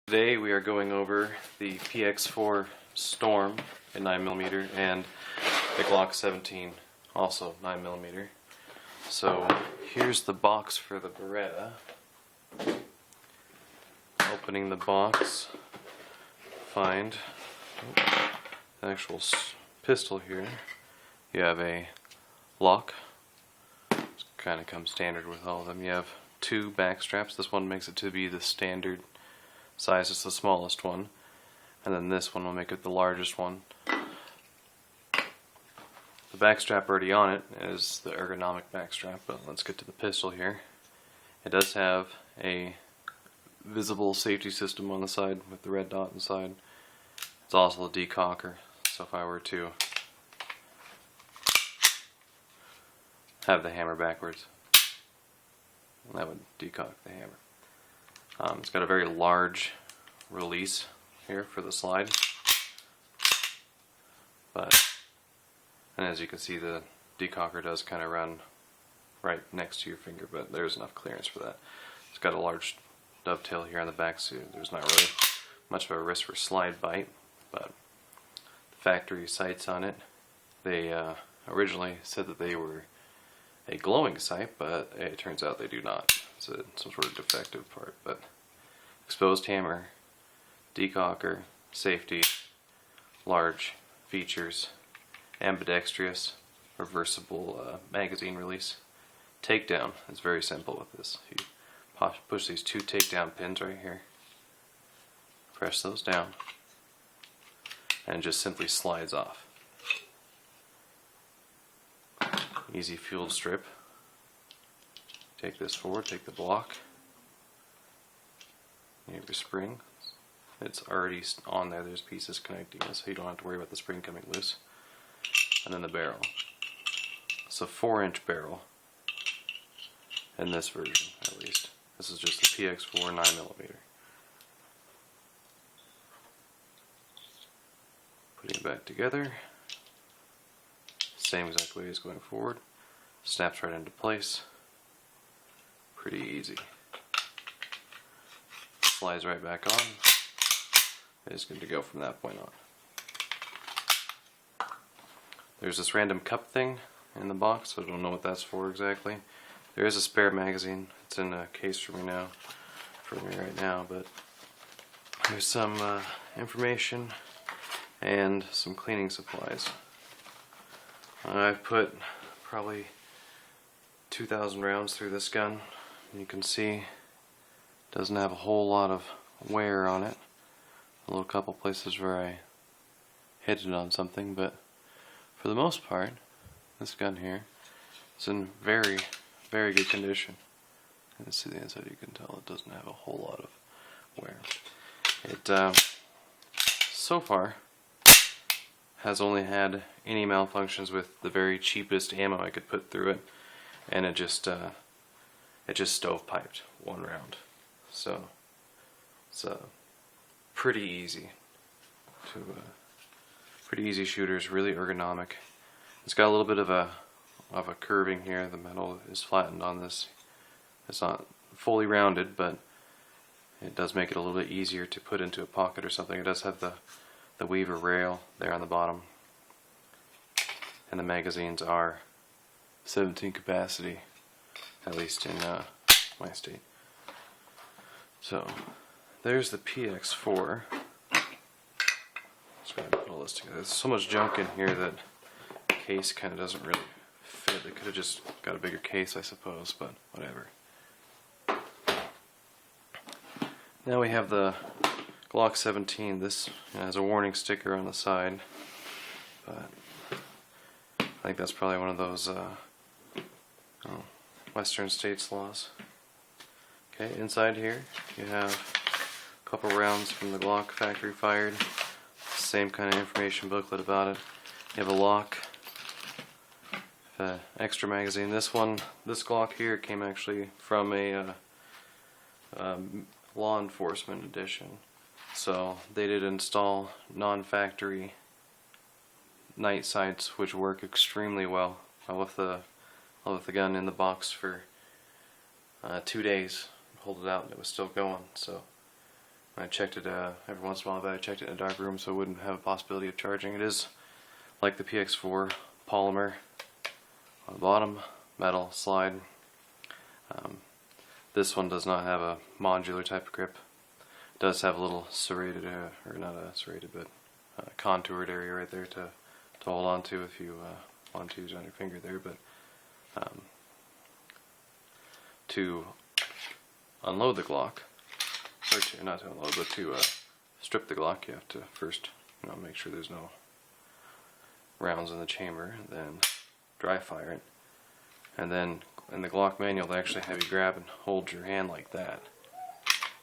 Today we are going over the PX4 Storm at 9mm and the Glock 17, also 9mm. So here's the box for the Beretta. Opening the box, find the actual pistol here. You have a lock. Kind of comes standard with all of them. You have two back straps. This one makes it to be the standard size. It's the smallest one, and then this one will make it the largest one. The back strap already on it is the ergonomic back strap, but let's get to the pistol here. It does have a visible safety system on the side with the red dot inside. It's also a decocker, so if I were to have the hammer backwards, that would decock the hammer. It's got a very large release here for the slide, and as you can see, the decocker does kind of run right next to your finger, but there's enough clearance for that. It's got a large dovetail here on the back, so there's not really much of a risk for slide bite, but the factory sights on it, they originally said that they were a glowing sight, but it turns out they do not. It's some sort of defective part, but exposed hammer, decocker, safety, large features, ambidextrous, reversible magazine release. Takedown is very simple with this. You push these two takedown pins right here, press those down, and it just simply slides off. Easy fuel strip. Take this forward, take the block. You have your spring. It's already on there, there's pieces connecting it, so you don't have to worry about the spring coming loose. And then the barrel. It's a 4-inch barrel in this version, at least. This is just the PX4 9mm. Putting it back together. Same exact way as going forward. Snaps right into place. Pretty easy. Slides right back on. It's good to go from that point on. There's this random cup thing in the box, so I don't know what that's for exactly. There is a spare magazine. It's in a case for me right now, but there's some information and some cleaning supplies. I've put probably 2,000 rounds through this gun. You can see it doesn't have a whole lot of wear on it. A little couple places where I hit it on something, but for the most part, this gun here is in very, very good condition. You can see the inside, you can tell it doesn't have a whole lot of wear. It so far has only had any malfunctions with the very cheapest ammo I could put through it, and it just stovepiped one round. So it's pretty easy shooters, really ergonomic. It's got a little bit of a curving here. The metal is flattened on this. It's not fully rounded, but it does make it a little bit easier to put into a pocket or something. It does have the weaver rail there on the bottom, and the magazines are 17 capacity, at least in my state. So there's the PX4. Just gotta put all this together. There's so much junk in here that the case kind of doesn't really fit. They could have just got a bigger case, I suppose, but whatever. Now we have the Glock 17. This has a warning sticker on the side, but I think that's probably one of those Western States laws. Okay, inside here you have a couple rounds from the Glock factory fired. Same kind of information booklet about it. You have a lock, extra magazine. This Glock here came actually from a law enforcement edition. So they did install non-factory night sights, which work extremely well. I left the gun in the box for 2 days, pulled it out, and it was still going. So I checked it every once in a while, but I checked it in a dark room so it wouldn't have a possibility of charging. It is like the PX4 polymer on the bottom, metal slide. This one does not have a modular type of grip. It does have a little serrated, or not a serrated, but contoured area right there to hold on to if you want to use it on your finger there. But to unload the Glock, or not to unload, but to strip the Glock, you have to first make sure there's no rounds in the chamber, then dry fire it, and then in the Glock manual they actually have you grab and hold your hand like that.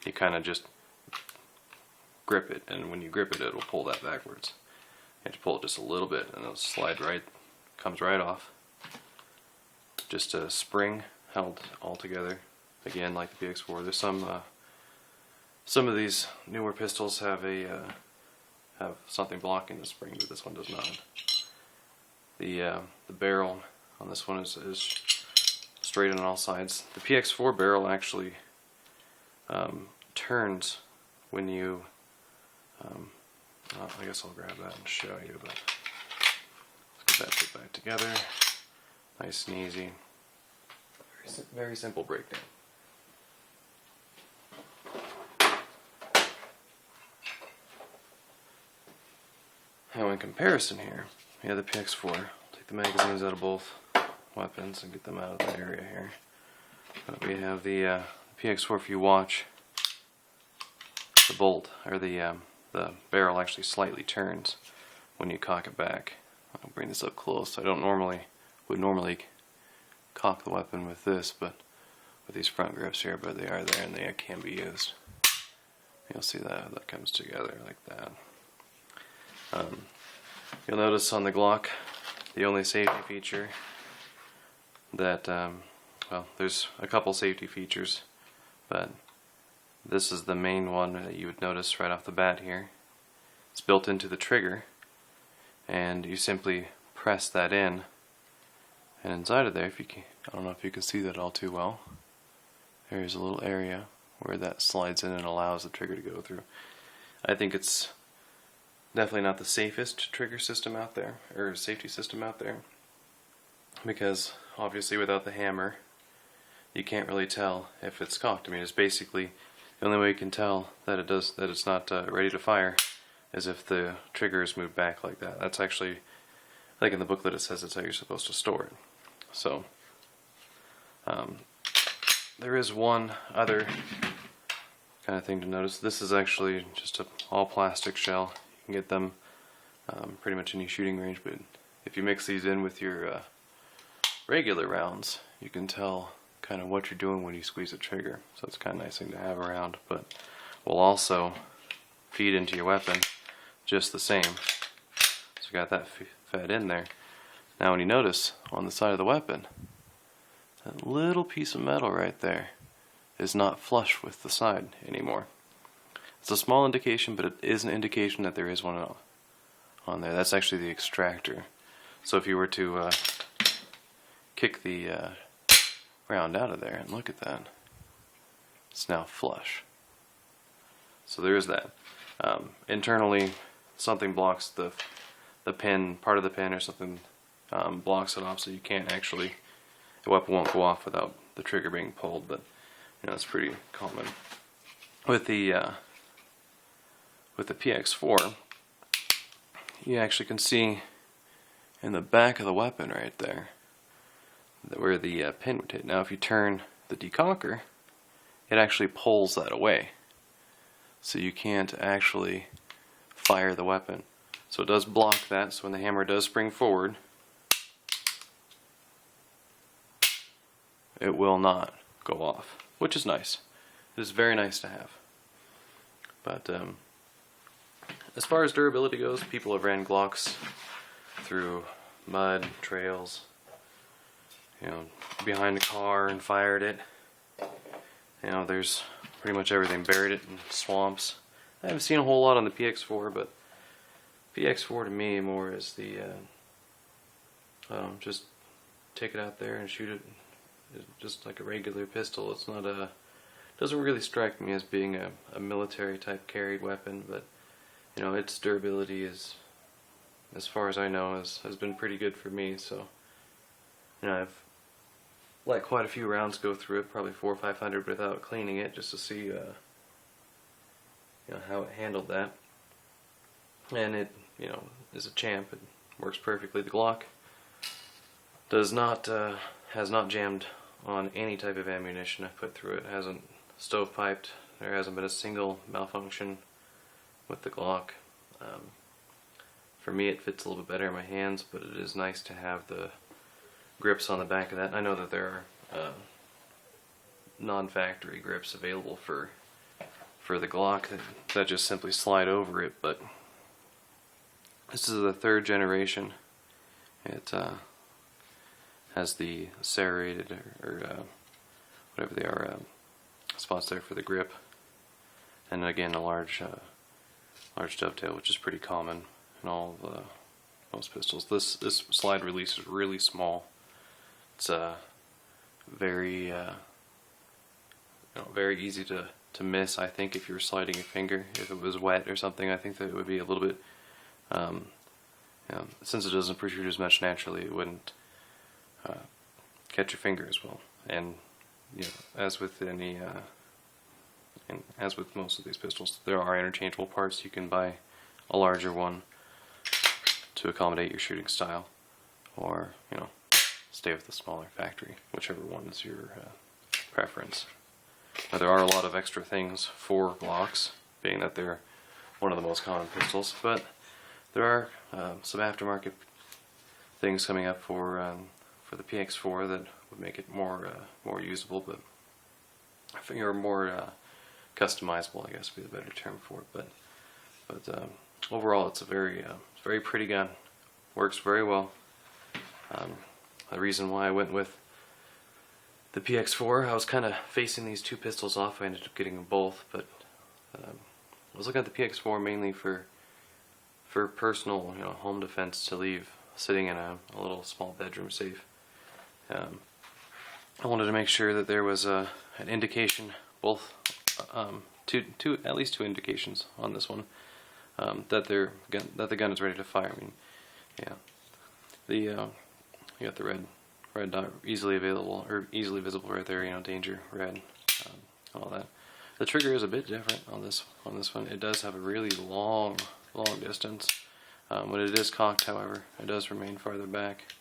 You kind of just grip it, and when you grip it, it'll pull that backwards. You have to pull it just a little bit, and it'll slide right, comes right off. Just a spring held all together, again like the PX4. There's some of these newer pistols have something blocking the spring, but this one does not. The barrel on this one is straight on all sides. The PX4 barrel actually turns when you. I guess I'll grab that and show you, but let's get that put back together. Nice and easy. Very simple breakdown. Now in comparison here, we have the PX4. Take the magazines out of both weapons and get them out of the area here. But we have the PX4. If you watch, the bolt, or the barrel actually slightly turns when you cock it back. I'll bring this up close. I would normally cock the weapon with this, but with these front grips here, but they are there and they can be used. You'll see that comes together like that. You'll notice on the Glock, the only safety feature that, well, there's a couple safety features, but this is the main one that you would notice right off the bat here. It's built into the trigger, and you simply press that in, and inside of there, I don't know if you can see that all too well, there's a little area where that slides in and allows the trigger to go through. I think it's definitely not the safest trigger system out there, or safety system out there, because obviously without the hammer you can't really tell if it's cocked. I mean, it's basically the only way you can tell that it's not ready to fire is if the trigger is moved back like that. That's actually, like in the booklet it says that's how you're supposed to store it. So there is one other kind of thing to notice. This is actually just an all plastic shell. You can get them pretty much any shooting range, but if you mix these in with your regular rounds, you can tell kind of what you're doing when you squeeze the trigger. So it's kind of a nice thing to have around, but will also feed into your weapon just the same. So you got that fed in there. Now when you notice on the side of the weapon, that little piece of metal right there is not flush with the side anymore. It's a small indication, but it is an indication that there is one on there. That's actually the extractor. So if you were to kick the round out of there, and look at that, it's now flush. So there is that. Internally, something blocks the pin, part of the pin or something blocks it off, so you can't actually, the weapon won't go off without the trigger being pulled, but it's pretty common. With the PX4, you actually can see in the back of the weapon right there where the pin would hit. Now if you turn the decocker, it actually pulls that away, so you can't actually fire the weapon. So it does block that, so when the hammer does spring forward, it will not go off, which is nice. It is very nice to have. But as far as durability goes, people have ran Glocks through mud, trails, behind a car and fired it. There's pretty much everything. Buried it in swamps. I haven't seen a whole lot on the PX4, but PX4 to me more is the just take it out there and shoot it just like a regular pistol. It's not doesn't doesn't really strike me as being a military type carried weapon, but you know, its durability is, as far as I know, has been pretty good for me. So you know, I've let quite a few rounds go through it, probably 400 or 500 without cleaning it, just to see you know, how it handled that. And it, you know, is a champ. It works perfectly. The Glock does not has not jammed on any type of ammunition I've put through it. It hasn't stovepiped. There hasn't been a single malfunction with the Glock. For me, it fits a little bit better in my hands, but it is nice to have the grips on the back of that. I know that there are non-factory grips available for the Glock that just simply slide over it, but this is the 3rd generation. It has the serrated or whatever they are spots there for the grip, and again a large dovetail, which is pretty common in all the most pistols. This slide release is really small. It's very you know, very easy to miss. I think if you were sliding your finger, if it was wet or something, I think that it would be a little bit you know, since it doesn't protrude as much naturally, it wouldn't catch your finger as well. And you know, as with any and as with most of these pistols, there are interchangeable parts. You can buy a larger one to accommodate your shooting style, or you know, stay with the smaller factory, whichever one is your preference. Now, there are a lot of extra things for Glocks, being that they're one of the most common pistols, but there are some aftermarket things coming up for the PX4 that would make it more usable, but I think are more customizable, I guess would be the better term for it. But overall, it's a very pretty gun. Works very well. The reason why I went with the PX4, I was kind of facing these two pistols off. I ended up getting them both, but I was looking at the PX4 mainly for personal, you know, home defense, to leave sitting in a little small bedroom safe. I wanted to make sure that there was an indication, both at least two indications on this one, that the gun is ready to fire. I mean, yeah, you got the red dot easily available or easily visible right there. You know, danger red, all that. The trigger is a bit different on this one. It does have a really long distance. When it is cocked, however, it does remain farther back,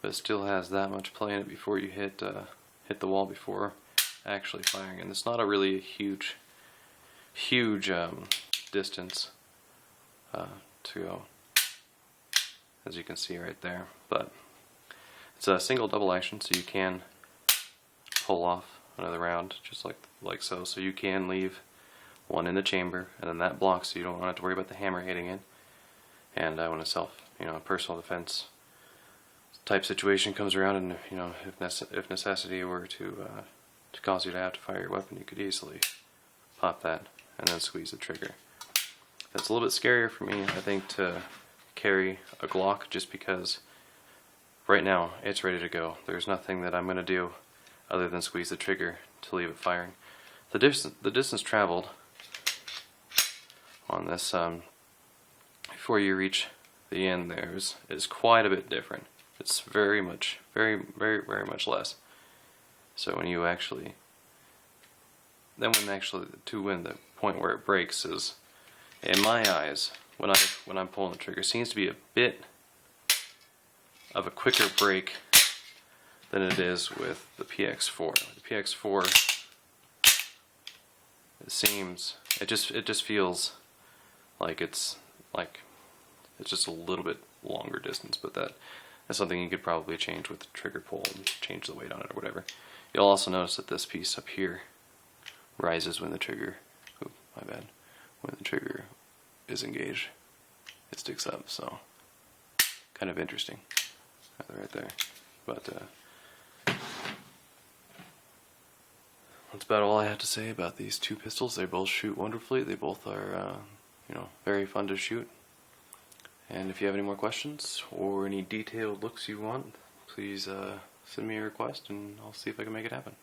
but it still has that much play in it before you hit the wall before actually firing. And it's not a really huge distance to go, as you can see right there. But it's a single double action, so you can pull off another round just like so. So you can leave one in the chamber, and then that blocks, so you don't have to worry about the hammer hitting it. And when a personal defense type situation comes around, and you know, if necessity were to cause you to have to fire your weapon, you could easily pop that and then squeeze the trigger. That's a little bit scarier for me, I think, to carry a Glock, just because right now it's ready to go. There's nothing that I'm going to do other than squeeze the trigger to leave it firing. The distance traveled on this before you reach the end there is quite a bit different. It's very much less. So when you actually when the point where it breaks is, in my eyes, when I'm pulling the trigger, seems to be a bit of a quicker break than it is with the PX4. The PX4, it just feels like it's just a little bit longer distance, but that's something you could probably change with the trigger pull and change the weight on it or whatever. You'll also notice that this piece up here rises when the trigger, when the trigger is engaged. It sticks up, so kind of interesting right there. But that's about all I have to say about these two pistols. They both shoot wonderfully. They both are very fun to shoot. And if you have any more questions or any detailed looks you want, please send me a request and I'll see if I can make it happen.